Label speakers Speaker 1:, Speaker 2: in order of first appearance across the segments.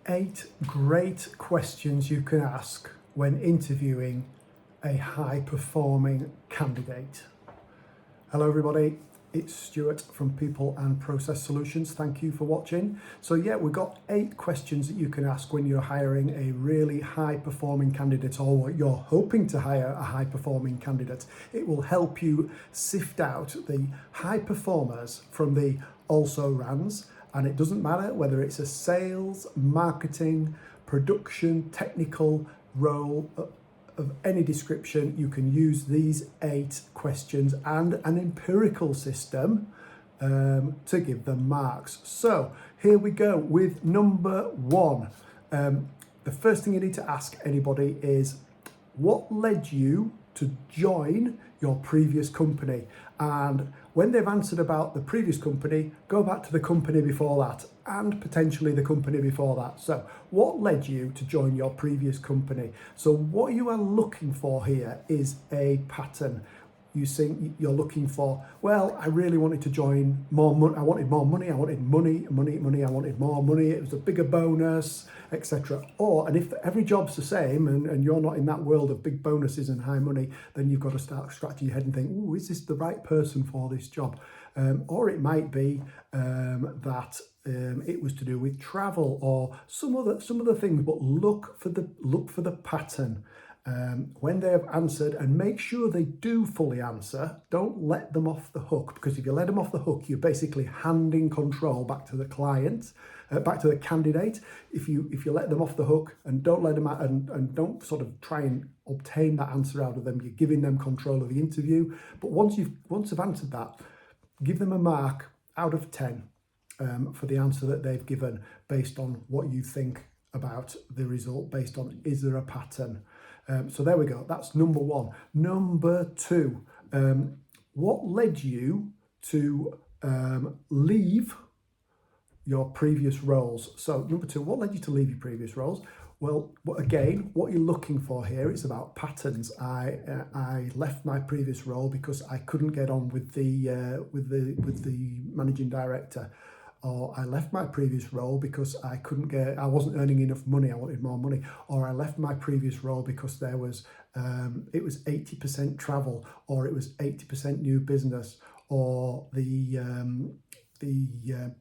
Speaker 1: 8 great questions you can ask when interviewing a high-performing candidate. Hello everybody, it's Stuart from People and Process Solutions. Thank you for watching. So yeah, we've got 8 questions that you can ask when you're hiring a really high-performing candidate, or you're hoping to hire a high-performing candidate. It will help you sift out the high performers from the also-rans. And it doesn't matter whether it's a sales, marketing, production, technical role of any description, you can use these 8 questions and an empirical system to give them marks. So here we go with number 1. The first thing you need to ask anybody is, what led you to join your previous company? And when they've answered about the previous company, go back to the company before that and potentially the company before that. So what led you to join your previous company? So what you are looking for here is a pattern. You think you're looking for, well, I really wanted to join more money. I wanted more money. I wanted money. I wanted more money. It was a bigger bonus, etc. And if every job's the same and you're not in that world of big bonuses and high money, then you've got to start scratching your head and think, oh, is this the right person for this job? Or it might be that it was to do with travel or some other things. But look for the pattern. When they have answered, and make sure they do fully answer. Don't let them off the hook, because if you let them off the hook, you're basically handing control back to the client, back to the candidate. If you let them off the hook and don't let them out and don't sort of try and obtain that answer out of them, you're giving them control of the interview. But once they've answered that, give them a mark out of 10 for the answer that they've given, based on what you think about the result, based on, is there a pattern? So there we go. That's number 1. Number 2, what led you to leave your previous roles? So number 2, what led you to leave your previous roles? Well, again, what you're looking for here is about patterns. I left my previous role because I couldn't get on with the managing director. Or I left my previous role because I wasn't earning enough money, I wanted more money. Or I left my previous role because it was 80% travel, or it was 80% new business, or the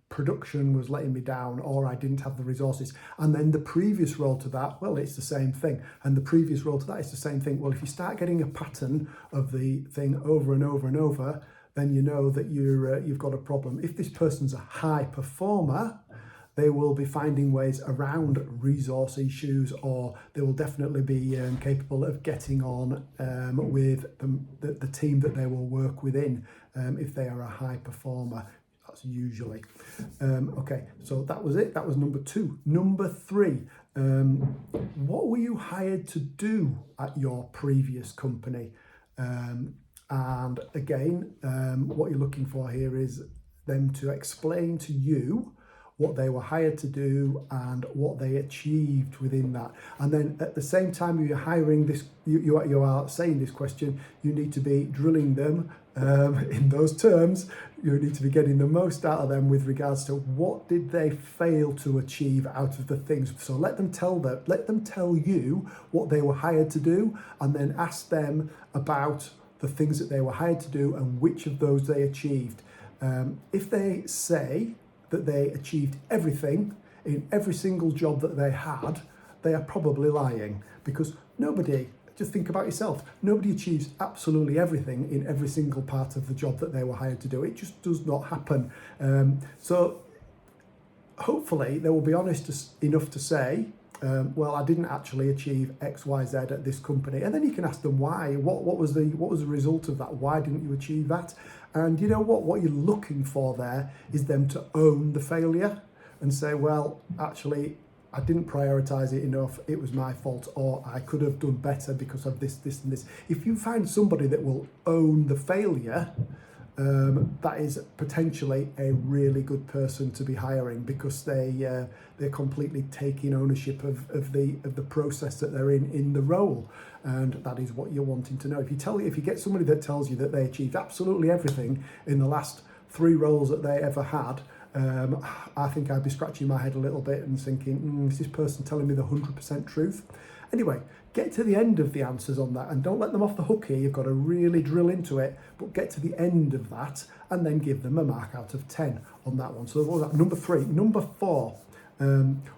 Speaker 1: production was letting me down, or I didn't have the resources. And then the previous role to that, well, it's the same thing. And the previous role to that is the same thing. Well, if you start getting a pattern of the thing over and over and over, then you know that you've got a problem. If this person's a high performer, they will be finding ways around resource issues, or they will definitely be capable of getting on with the team that they will work within if they are a high performer. That's usually. Okay, so that was it. That was number 2. Number 3, what were you hired to do at your previous company? And again, what you're looking for here is them to explain to you what they were hired to do and what they achieved within that. And then at the same time you're hiring this, you are saying this question, you need to be drilling them in those terms. You need to be getting the most out of them with regards to what did they fail to achieve out of the things. So let them tell you what they were hired to do, and then ask them about the things that they were hired to do and which of those they achieved. If they say that they achieved everything in every single job that they had, they are probably lying, because just think about yourself, nobody achieves absolutely everything in every single part of the job that they were hired to do. It just does not happen. So hopefully they will be honest enough to say, well, I didn't actually achieve X, Y, Z at this company. And then you can ask them why. What was the result of that? Why didn't you achieve that? And you know what you're looking for there is them to own the failure and say, well, actually, I didn't prioritize it enough. It was my fault, or I could have done better because of this, this, and this. If you find somebody that will own the failure, that is potentially a really good person to be hiring, because they're completely taking ownership of the process that they're in the role, and that is what you're wanting to know. If you get somebody that tells you that they achieved absolutely everything in the last 3 roles that they ever had, I think I'd be scratching my head a little bit and thinking, is this person telling me the 100% truth? Anyway, get to the end of the answers on that and don't let them off the hook here. You've got to really drill into it, but get to the end of that and then give them a mark out of 10 on that one. So what was that? Number 3. Number 4.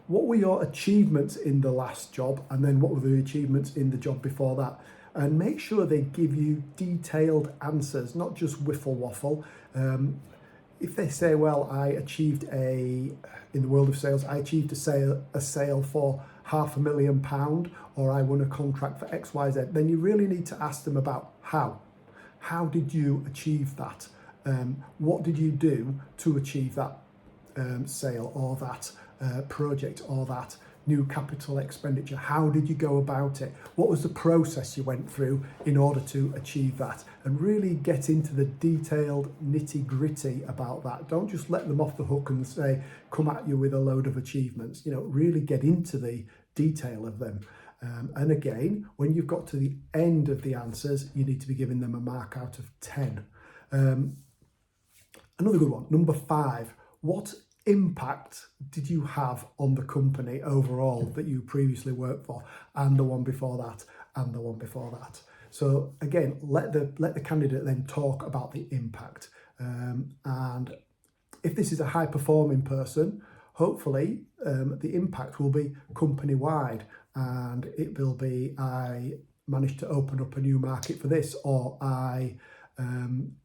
Speaker 1: What were your achievements in the last job, and then what were the achievements in the job before that? And make sure they give you detailed answers, not just whiffle waffle. If they say, well, I achieved in the world of sales, I achieved a sale for £500,000, or I won a contract for XYZ, then you really need to ask them about how. How did you achieve that? What did you do to achieve that sale or that project or that new capital expenditure? How did you go about it? What was the process you went through in order to achieve that? And really get into the detailed nitty-gritty about that. Don't just let them off the hook and say, come at you with a load of achievements. Really get into the detail of them. And again, when you've got to the end of the answers, you need to be giving them a mark out of 10. Another good one, number 5. What impact did you have on the company overall that you previously worked for, and the one before that, and the one before that? So again, let the candidate then talk about the impact. And if this is a high performing person, hopefully the impact will be company wide, and it will be, I managed to open up a new market for this, or I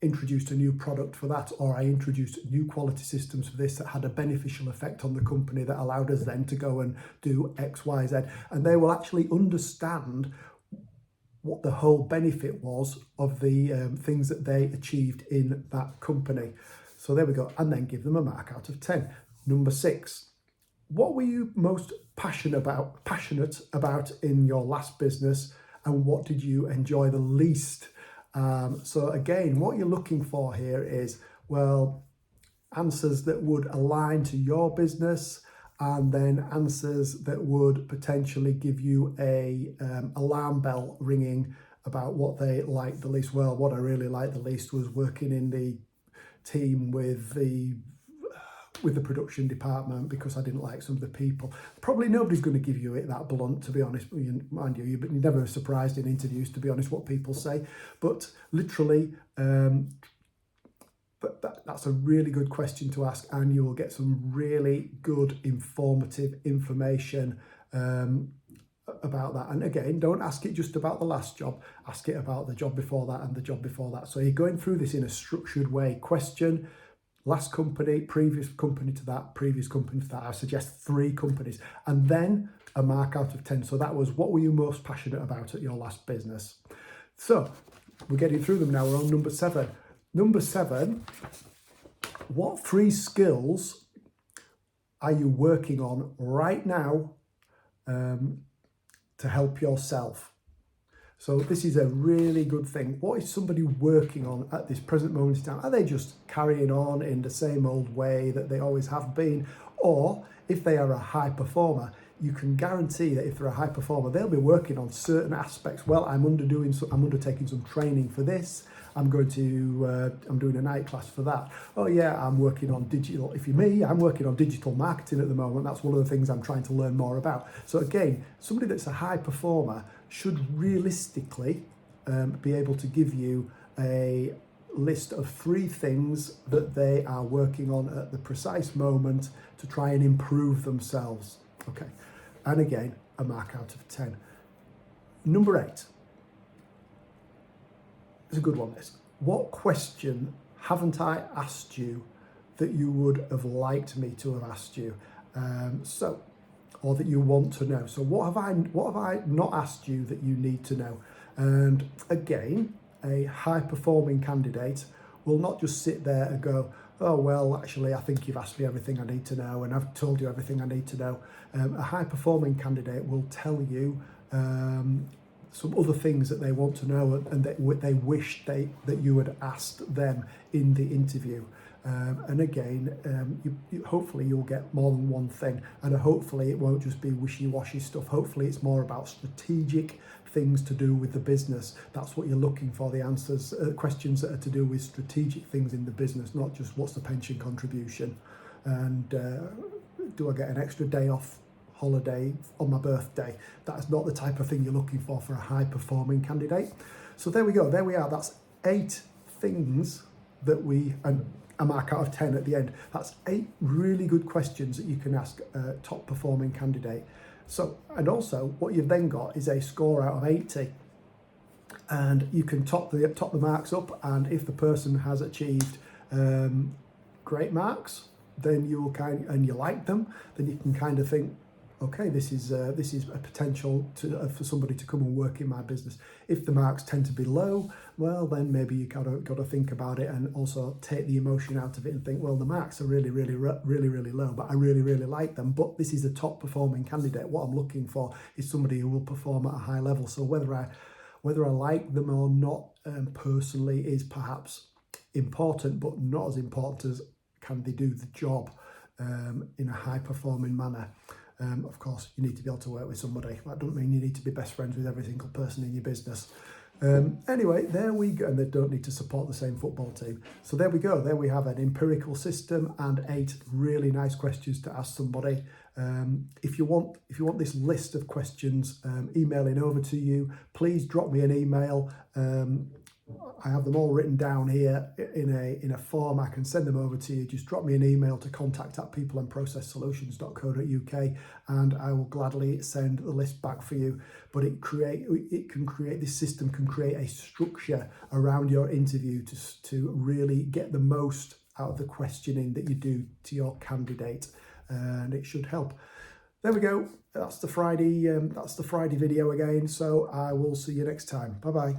Speaker 1: introduced a new product for that, or I introduced new quality systems for this that had a beneficial effect on the company that allowed us then to go and do X, Y, Z. And they will actually understand what the whole benefit was of the things that they achieved in that company. So there we go. And then give them a mark out of 10. Number 6. What were you most passionate about in your last business, and what did you enjoy the least? So again, what you're looking for here is, well, answers that would align to your business, and then answers that would potentially give you a alarm bell ringing about what they liked the least. Well, what I really liked the least was working in the team with the production department, because I didn't like some of the people. Probably nobody's going to give you it that blunt, to be honest. Mind you, you're never surprised in interviews, to be honest, what people say. But literally, that's a really good question to ask, and you will get some really good informative information about that. And again, don't ask it just about the last job, ask it about the job before that and the job before that. So you're going through this in a structured way. Question: last company, previous company to that, previous company to that. I suggest 3 companies, and then a mark out of 10. So that was, what were you most passionate about at your last business? So we're getting through them now. We're on number 7. Number 7, what 3 skills are you working on right now to help yourself? So this is a really good thing. What is somebody working on at this present moment in time? Are they just carrying on in the same old way that they always have been? Or if they are a high performer, you can guarantee that if they're a high performer, they'll be working on certain aspects. Well, I'm undertaking some training for this. I'm doing a night class for that. Oh yeah, I'm working on digital. If you're me, I'm working on digital marketing at the moment. That's one of the things I'm trying to learn more about. So again, somebody that's a high performer should realistically be able to give you a list of 3 things that they are working on at the precise moment to try and improve themselves. Okay, and again, a mark out of 10. Number 8. It's a good one, this. What question haven't I asked you that you would have liked me to have asked you? Or that you want to know. So what have I not asked you that you need to know? And again, a high performing candidate will not just sit there and go, oh, well, actually, I think you've asked me everything I need to know, and I've told you everything I need to know. A high performing candidate will tell you some other things that they want to know, and that they wish that you had asked them in the interview. And again, hopefully you'll get more than one thing, and hopefully it won't just be wishy-washy stuff. Hopefully it's more about strategic things to do with the business. That's what you're looking for, the answers, questions that are to do with strategic things in the business, not just what's the pension contribution. And do I get an extra day off holiday on my birthday? That's not the type of thing you're looking for a high performing candidate. So there we go, there we are. That's 8 things that and a mark out of 10 at the end. That's 8 really good questions that you can ask a top performing candidate. So, and also what you've then got is a score out of 80. And you can top the marks up, and if the person has achieved great marks, then you will and you like them, then you can kind of think, okay, this is a potential for somebody to come and work in my business. If the marks tend to be low, well, then maybe you got to think about it and also take the emotion out of it and think, well, the marks are really low, but I really like them. But this is a top performing candidate. What I'm looking for is somebody who will perform at a high level. So whether I like them or not personally is perhaps important, but not as important as can they do the job in a high performing manner. Of course, you need to be able to work with somebody. That doesn't mean you need to be best friends with every single person in your business. Anyway, there we go. And they don't need to support the same football team. So there we go. There we have an empirical system and 8 really nice questions to ask somebody. If you want this list of questions emailing over to you, please drop me an email. I have them all written down here in a form. I can send them over to you. Just drop me an email to contact@peopleandprocesssolutions.co.uk, and I will gladly send the list back for you. But this system can create a structure around your interview to really get the most out of the questioning that you do to your candidate, and it should help. There we go. That's the Friday video again. So I will see you next time. Bye bye.